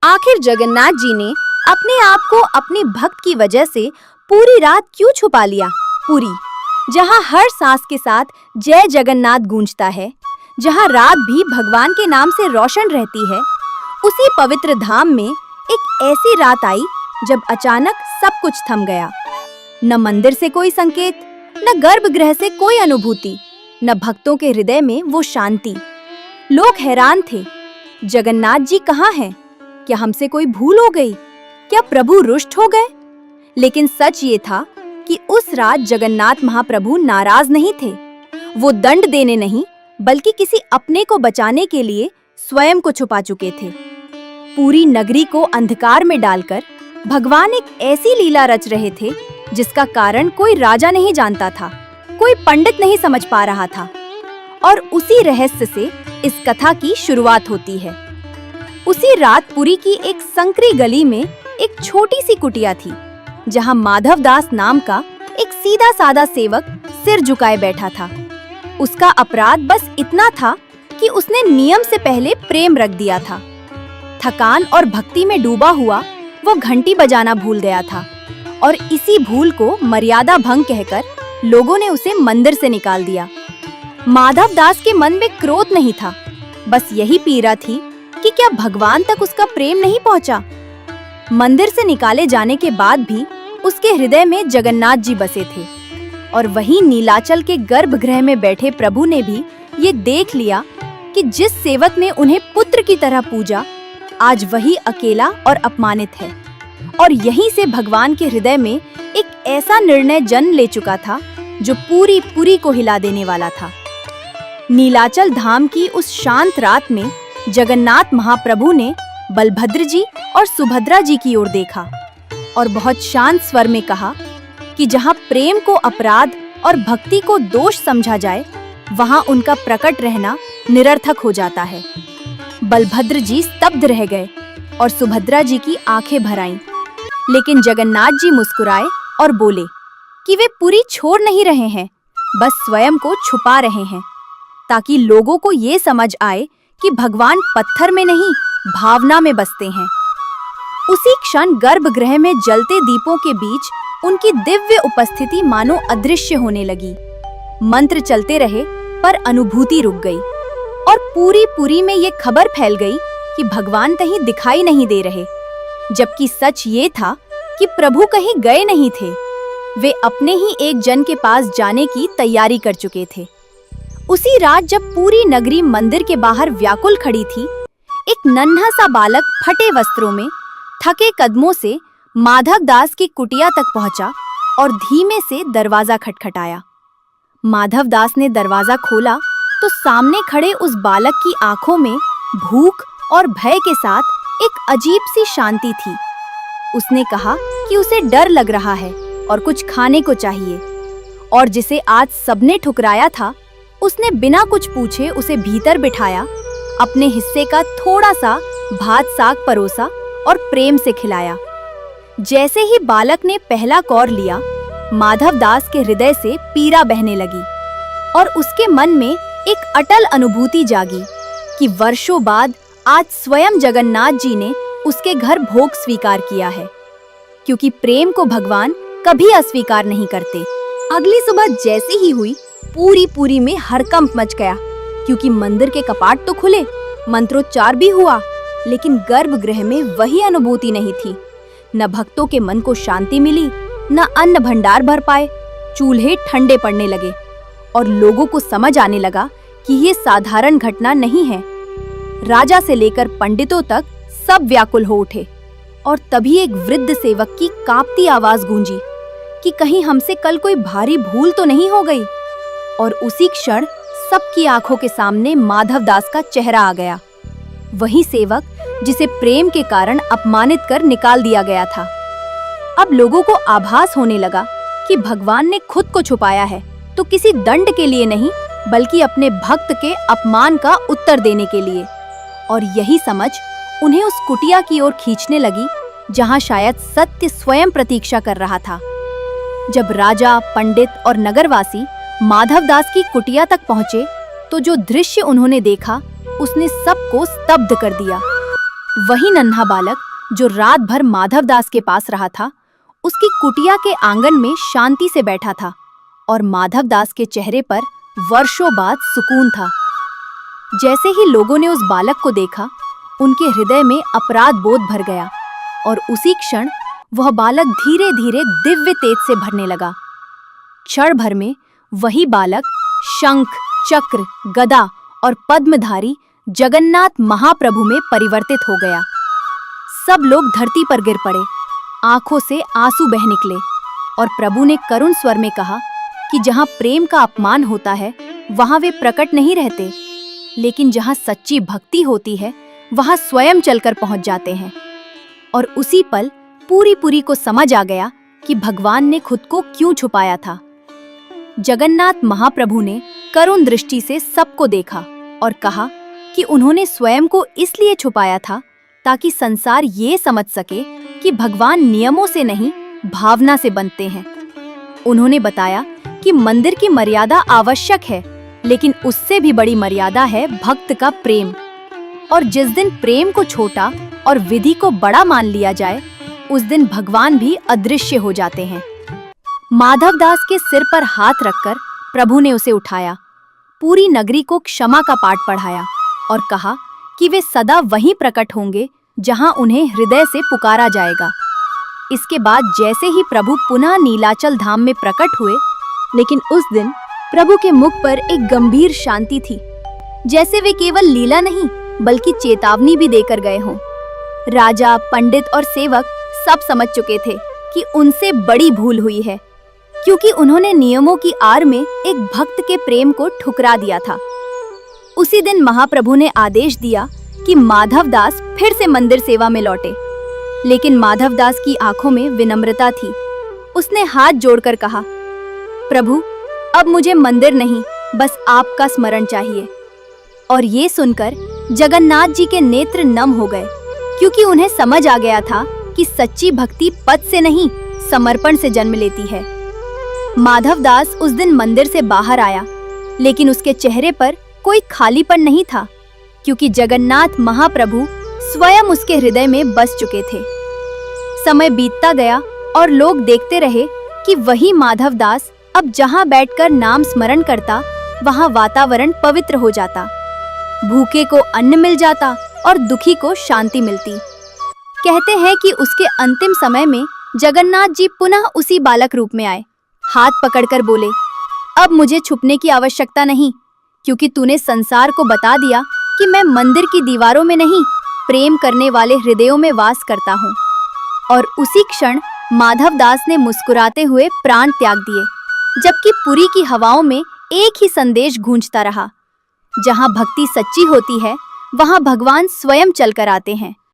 आखिर जगन्नाथ जी ने अपने आप को अपने भक्त की वजह से पूरी रात क्यों छुपा लिया? पुरी, जहाँ हर सांस के साथ जय जगन्नाथ गूंजता है, जहाँ रात भी भगवान के नाम से रोशन रहती है, उसी पवित्र धाम में एक ऐसी रात आई जब अचानक सब कुछ थम गया। न मंदिर से कोई संकेत, न गर्भगृह से कोई अनुभूति, न भक्तों के हृदय में वो शांति। लोग हैरान थे, जगन्नाथ जी कहाँ हैं? क्या हमसे कोई भूल हो गई? क्या प्रभु रुष्ट हो गए? लेकिन सच ये था कि उस रात जगन्नाथ महाप्रभु नाराज नहीं थे। वो दंड देने नहीं, बल्कि किसी अपने को बचाने के लिए स्वयं को छुपा चुके थे। पूरी नगरी को अंधकार में डालकर भगवान एक ऐसी लीला रच रहे थे जिसका कारण कोई राजा नहीं जानता था, कोई पंडित नहीं समझ पा रहा था। और उसी रहस्य से इस कथा की शुरुआत होती है। उसी रात पुरी की एक संकरी गली में एक छोटी सी कुटिया थी, जहां माधव दास नाम का एक सीधा साधा सेवक सिर झुकाए बैठा था। उसका अपराध बस इतना था कि उसने नियम से पहले प्रेम रख दिया था। थकान और भक्ति में डूबा हुआ वो घंटी बजाना भूल गया था, और इसी भूल को मर्यादा भंग कहकर लोगों ने उसे मंदिर से निकाल दिया। माधव दास के मन में क्रोध नहीं था, बस यही पीड़ा थी कि क्या भगवान तक उसका प्रेम नहीं पहुंचा। मंदिर से निकाले जाने के बाद भी उसके हृदय में जगन्नाथ जी बसे थे, और वहीं नीलाचल के गर्भगृह में बैठे प्रभु ने भी ये देख लिया कि जिस सेवक ने उन्हें पुत्र की तरह पूजा, आज वही अकेला और अपमानित है। और यहीं से भगवान के हृदय में एक ऐसा निर्णय जन्म ले चुका था जो पूरी पुरी को हिला देने वाला था। नीलाचल धाम की उस शांत रात में जगन्नाथ महाप्रभु ने बलभद्र जी और सुभद्रा जी की ओर देखा और बहुत शांत स्वर में कहा कि जहाँ प्रेम को अपराध और भक्ति को दोष समझा जाए, वहाँ उनका प्रकट रहना निरर्थक हो जाता है। बलभद्र जी स्तब्ध रह गए और सुभद्रा जी की आंखें भर आईं, लेकिन जगन्नाथ जी मुस्कुराए और बोले कि वे पुरी छोड़ नहीं रहे हैं, बस स्वयं को छुपा रहे हैं, ताकि लोगों को ये समझ आए कि भगवान पत्थर में नहीं, भावना में बसते हैं। उसी क्षण गर्भगृह में जलते दीपों के बीच उनकी दिव्य उपस्थिति मानो अदृश्य होने लगी। मंत्र चलते रहे पर अनुभूति रुक गई, और पूरी पुरी में ये खबर फैल गई कि भगवान कहीं दिखाई नहीं दे रहे, जबकि सच ये था कि प्रभु कहीं गए नहीं थे। वे अपने ही एक जन के पास जाने की तैयारी कर चुके थे। उसी रात जब पूरी नगरी मंदिर के बाहर व्याकुल खड़ी थी, एक नन्हा सा बालक फटे वस्त्रों में थके कदमों से माधव दास की कुटिया तक पहुंचा और धीमे से दरवाजा खटखटाया। माधव दास ने दरवाजा खोला तो सामने खड़े उस बालक की आंखों में भूख और भय के साथ एक अजीब सी शांति थी। उसने कहा कि उसे डर लग रहा है और कुछ खाने को चाहिए, और जिसे आज सबने ठुकराया था, उसने बिना कुछ पूछे उसे भीतर बिठाया, अपने हिस्से का थोड़ा सा भात साग परोसा और प्रेम से खिलाया। जैसे ही बालक ने पहला कौर लिया, माधव दास के हृदय से पीड़ा बहने लगी, और उसके मन में एक अटल अनुभूति जागी कि वर्षों बाद आज स्वयं जगन्नाथ जी ने उसके घर भोग स्वीकार किया है, क्योंकि प्रेम को भगवान कभी अस्वीकार नहीं करते। अगली सुबह जैसे ही हुई, पूरी पुरी में हड़कंप मच गया, क्योंकि मंदिर के कपाट तो खुले, मंत्रोच्चार भी हुआ, लेकिन गर्भगृह में वही अनुभूति नहीं थी। न भक्तों के मन को शांति मिली, न अन्न भंडार भर पाए। चूल्हे ठंडे पड़ने लगे और लोगों को समझ आने लगा कि ये साधारण घटना नहीं है। राजा से लेकर पंडितों तक सब व्याकुल हो उठे, और तभी एक वृद्ध सेवक की कांपती आवाज गूंजी कि कहीं हमसे कल कोई भारी भूल तो नहीं हो गई। और उसी क्षण सबकी आंखों के सामने माधव दास का चेहरा आ गया, वही सेवक जिसे प्रेम के कारण अपमानित कर निकाल दिया गया था। अब लोगों को आभास होने लगा कि भगवान ने खुद को छुपाया है, तो किसी दंड के लिए नहीं, बल्कि अपने भक्त के अपमान का उत्तर देने के लिए। और यही समझ उन्हें उस कुटिया की ओर खींचने लगी, जहां शायद सत्य स्वयं प्रतीक्षा कर रहा था। जब राजा, पंडित और नगरवासी माधव दास की कुटिया तक पहुंचे, तो जो दृश्य उन्होंने देखा उसने सबको स्तब्ध कर दिया। वही नन्हा बालक जो रात भर माधवदास के पास रहा था, उसकी कुटिया के आंगन में शांति से बैठा था और माधवदास के चेहरे पर वर्षों बाद सुकून था। जैसे ही लोगों ने उस बालक को देखा, उनके हृदय में अपराध बोध भर गया और उसी क्षण वह बालक धीरे धीरे दिव्य तेज से भरने लगा। क्षण भर में वही बालक शंख, चक्र, गदा और पद्मधारी जगन्नाथ महाप्रभु में परिवर्तित हो गया। सब लोग धरती पर गिर पड़े, आंखों से आंसू बह निकले और प्रभु ने करुण स्वर में कहा कि जहां प्रेम का अपमान होता है वहां वे प्रकट नहीं रहते, लेकिन जहां सच्ची भक्ति होती है वहां स्वयं चलकर पहुंच जाते हैं। और उसी पल पूरी को समझ आ गया कि भगवान ने खुद को क्यों छुपाया था। जगन्नाथ महाप्रभु ने करुण दृष्टि से सबको देखा और कहा कि उन्होंने स्वयं को इसलिए छुपाया था ताकि संसार ये समझ सके कि भगवान नियमों से नहीं, भावना से बनते हैं। उन्होंने बताया कि मंदिर की मर्यादा आवश्यक है, लेकिन उससे भी बड़ी मर्यादा है भक्त का प्रेम। और जिस दिन प्रेम को छोटा और विधि को बड़ा मान लिया जाए, उस दिन भगवान भी अदृश्य हो जाते हैं। माधवदास के सिर पर हाथ रखकर प्रभु ने उसे उठाया, पूरी नगरी को क्षमा का पाठ पढ़ाया और कहा कि वे सदा वहीं प्रकट होंगे जहां उन्हें हृदय से पुकारा जाएगा। इसके बाद जैसे ही प्रभु पुनः नीलाचल धाम में प्रकट हुए, लेकिन उस दिन प्रभु के मुख पर एक गंभीर शांति थी, जैसे वे केवल लीला नहीं बल्कि चेतावनी भी देकर गए हों। राजा, पंडित और सेवक सब समझ चुके थे कि उनसे बड़ी भूल हुई है, क्योंकि उन्होंने नियमों की आड़ में एक भक्त के प्रेम को ठुकरा दिया था। उसी दिन महाप्रभु ने आदेश दिया कि माधवदास फिर से मंदिर सेवा में लौटे, लेकिन माधवदास की आंखों में विनम्रता थी। उसने हाथ जोड़कर कहा, प्रभु, अब मुझे मंदिर नहीं, बस आपका स्मरण चाहिए। और ये सुनकर जगन्नाथ जी के नेत्र नम हो गए, क्योंकि उन्हें समझ आ गया था कि सच्ची भक्ति पद से नहीं, समर्पण से जन्म लेती है। माधवदास उस दिन मंदिर से बाहर आया, लेकिन उसके चेहरे पर कोई खालीपन नहीं था, क्योंकि जगन्नाथ महाप्रभु स्वयं उसके हृदय में बस चुके थे। समय बीतता गया और लोग देखते रहे कि वही माधवदास अब जहां बैठकर नाम स्मरण करता, वहां वातावरण पवित्र हो जाता, भूखे को अन्न मिल जाता और दुखी को शांति मिलती। कहते हैं कि उसके अंतिम समय में जगन्नाथ जी पुनः उसी बालक रूप में आए, हाथ पकड़कर बोले, अब मुझे छुपने की आवश्यकता नहीं, क्योंकि तूने संसार को बता दिया कि मैं मंदिर की दीवारों में नहीं, प्रेम करने वाले हृदयों में वास करता हूँ। और उसी क्षण माधवदास ने मुस्कुराते हुए प्राण त्याग दिए, जबकि पुरी की हवाओं में एक ही संदेश गूंजता रहा, जहाँ भक्ति सच्ची होती है वहाँ भगवान स्वयं चलकर आते हैं।